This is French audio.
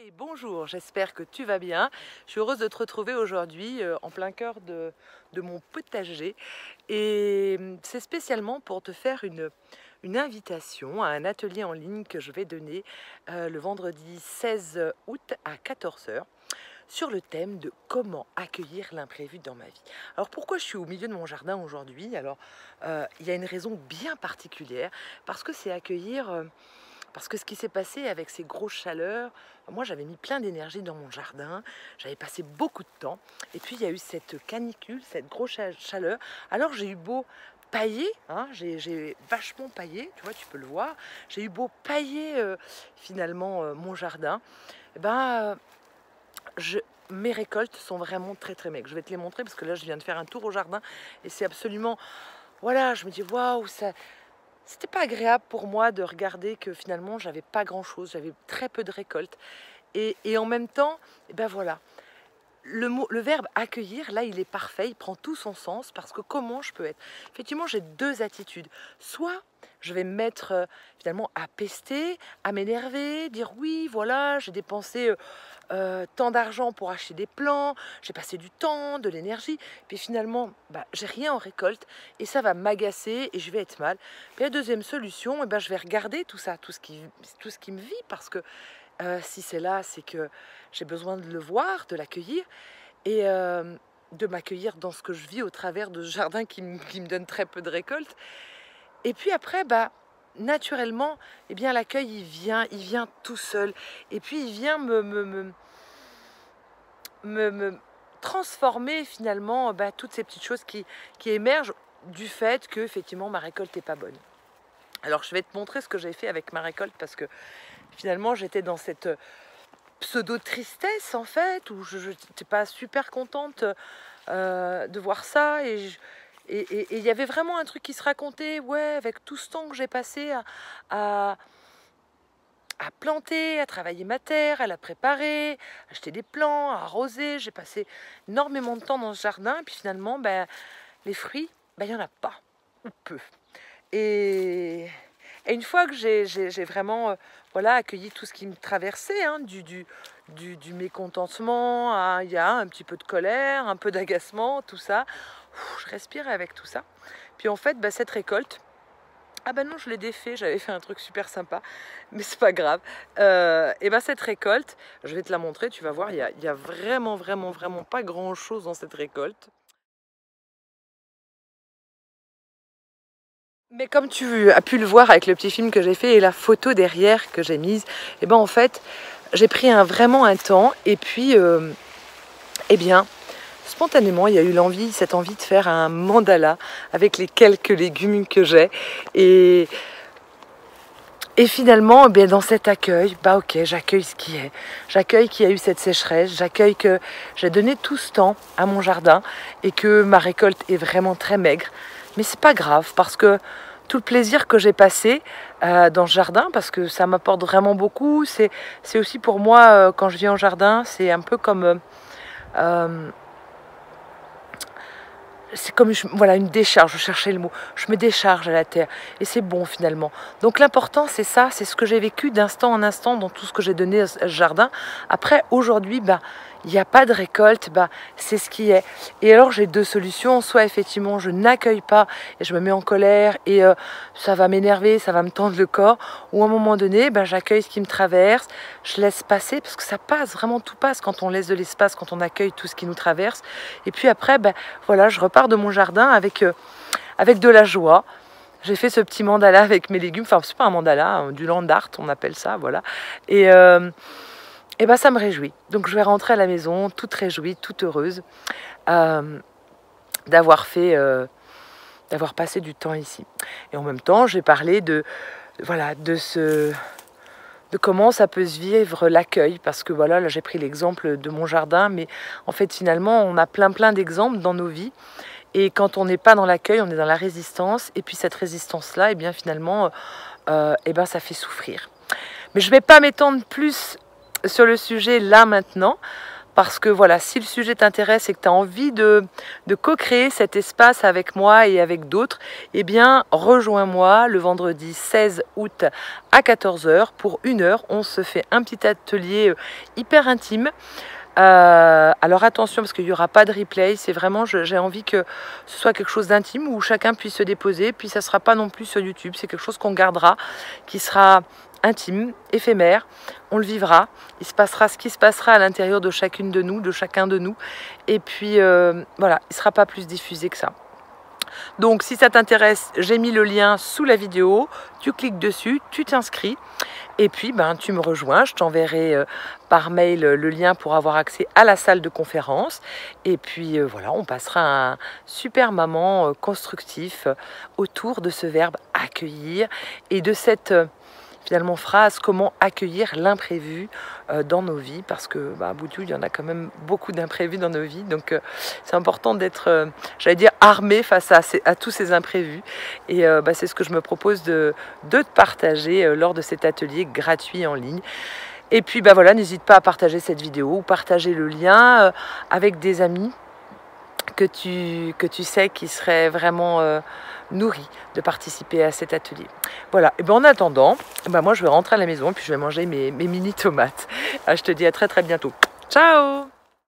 Hey, bonjour, j'espère que tu vas bien. Je suis heureuse de te retrouver aujourd'hui en plein cœur de mon potager. Et c'est spécialement pour te faire une invitation à un atelier en ligne que je vais donner le vendredi 16 août à 14 h sur le thème de comment accueillir l'imprévu dans ma vie. Alors pourquoi je suis au milieu de mon jardin aujourd'hui? Alors il y a une raison bien particulière, parce que c'est accueillir... Parce que ce qui s'est passé avec ces grosses chaleurs, moi j'avais mis plein d'énergie dans mon jardin, j'avais passé beaucoup de temps, et puis il y a eu cette canicule, cette grosse chaleur. Alors j'ai eu beau pailler, hein, j'ai vachement paillé, tu vois, tu peux le voir, j'ai eu beau pailler finalement mon jardin, et mes récoltes sont vraiment très très maigres. Je vais te les montrer parce que là je viens de faire un tour au jardin et c'est absolument... Voilà, je me dis waouh, ça... C'était pas agréable pour moi de regarder que finalement j'avais pas grand chose, j'avais très peu de récoltes. Et en même temps, voilà, le verbe accueillir, là il est parfait, il prend tout son sens parce que comment je peux être? Effectivement, j'ai deux attitudes. Soit je vais me mettre finalement à pester, à m'énerver, dire oui, voilà, j'ai dépensé tant d'argent pour acheter des plants, j'ai passé du temps, de l'énergie, puis finalement, j'ai rien en récolte et ça va m'agacer et je vais être mal. Puis la deuxième solution, je vais regarder tout ça, tout ce qui me vit, parce que si c'est là, c'est que j'ai besoin de le voir, de l'accueillir et de m'accueillir dans ce que je vis au travers de ce jardin qui me donne très peu de récoltes. Et puis après, naturellement, l'accueil, il vient tout seul. Et puis, il vient me transformer finalement toutes ces petites choses qui émergent du fait que, effectivement, ma récolte n'est pas bonne. Alors, je vais te montrer ce que j'ai fait avec ma récolte parce que finalement, j'étais dans cette pseudo-tristesse, en fait, où je n'étais pas super contente de voir ça. Et il y avait vraiment un truc qui se racontait, ouais, avec tout ce temps que j'ai passé à planter, à travailler ma terre, à la préparer, à acheter des plants, à arroser. J'ai passé énormément de temps dans ce jardin. Et puis finalement, les fruits, il n'y en a pas, ou peu. Et une fois que j'ai vraiment accueilli tout ce qui me traversait, hein, du mécontentement, il y a un petit peu de colère, un peu d'agacement, tout ça. Je respirais avec tout ça. Puis en fait, cette récolte, non, je l'ai défait, j'avais fait un truc super sympa, mais c'est pas grave. Cette récolte, je vais te la montrer, tu vas voir, il y a vraiment pas grand chose dans cette récolte. Mais comme tu as pu le voir avec le petit film que j'ai fait et la photo derrière que j'ai mise, en fait, j'ai pris vraiment un temps et puis, spontanément, il y a eu cette envie de faire un mandala avec les quelques légumes que j'ai. Et finalement, dans cet accueil, ok, j'accueille ce qui est. J'accueille qu'il y a eu cette sécheresse, j'accueille que j'ai donné tout ce temps à mon jardin et que ma récolte est vraiment très maigre. Mais c'est pas grave parce que tout le plaisir que j'ai passé dans ce jardin, parce que ça m'apporte vraiment beaucoup, c'est aussi pour moi, quand je viens au jardin, c'est un peu comme... c'est comme une décharge, je cherchais le mot, je me décharge à la terre et c'est bon finalement. Donc l'important c'est ça, c'est ce que j'ai vécu d'instant en instant dans tout ce que j'ai donné à ce jardin. Après aujourd'hui, il n'y a pas de récolte, c'est ce qui est. Et alors j'ai deux solutions, soit effectivement je n'accueille pas et je me mets en colère et ça va m'énerver, ça va me tendre le corps, ou à un moment donné j'accueille ce qui me traverse, je laisse passer parce que ça passe, vraiment tout passe quand on laisse de l'espace, quand on accueille tout ce qui nous traverse. Et puis après je repars de mon jardin avec de la joie. J'ai fait ce petit mandala avec mes légumes, enfin c'est pas un mandala, hein, du land art on appelle ça, voilà. Et ça me réjouit. Donc je vais rentrer à la maison toute réjouie, toute heureuse d'avoir passé du temps ici. Et en même temps, je vais parler de comment ça peut se vivre l'accueil, parce que là j'ai pris l'exemple de mon jardin, mais en fait finalement on a plein d'exemples dans nos vies. Et quand on n'est pas dans l'accueil, on est dans la résistance. Et puis cette résistance-là, finalement, ça fait souffrir. Mais je ne vais pas m'étendre plus sur le sujet là maintenant, parce que voilà, si le sujet t'intéresse et que tu as envie de co-créer cet espace avec moi et avec d'autres, eh bien rejoins-moi le vendredi 16 août à 14 h pour 1 heure. On se fait un petit atelier hyper intime. Alors attention, parce qu'il n'y aura pas de replay, c'est vraiment, j'ai envie que ce soit quelque chose d'intime où chacun puisse se déposer, puis ça ne sera pas non plus sur YouTube, c'est quelque chose qu'on gardera, qui sera intime, éphémère, on le vivra, il se passera ce qui se passera à l'intérieur de chacune de nous, de chacun de nous, et puis voilà, il ne sera pas plus diffusé que ça. Donc si ça t'intéresse, j'ai mis le lien sous la vidéo, tu cliques dessus, tu t'inscris et puis tu me rejoins, je t'enverrai par mail le lien pour avoir accès à la salle de conférence et puis voilà, on passera un super moment constructif autour de ce verbe accueillir et de cette finalement phrase, comment accueillir l'imprévu dans nos vies, parce que à bout de tout, il y en a quand même beaucoup d'imprévus dans nos vies, donc c'est important d'être, j'allais dire, armé face à tous ces imprévus, et c'est ce que je me propose de te partager lors de cet atelier gratuit en ligne. Et puis voilà, n'hésite pas à partager cette vidéo ou partager le lien avec des amis que tu sais qui seraient vraiment nourris de participer à cet atelier. Voilà, et en attendant, moi je vais rentrer à la maison et puis je vais manger mes mini tomates. Je te dis à très très bientôt. Ciao!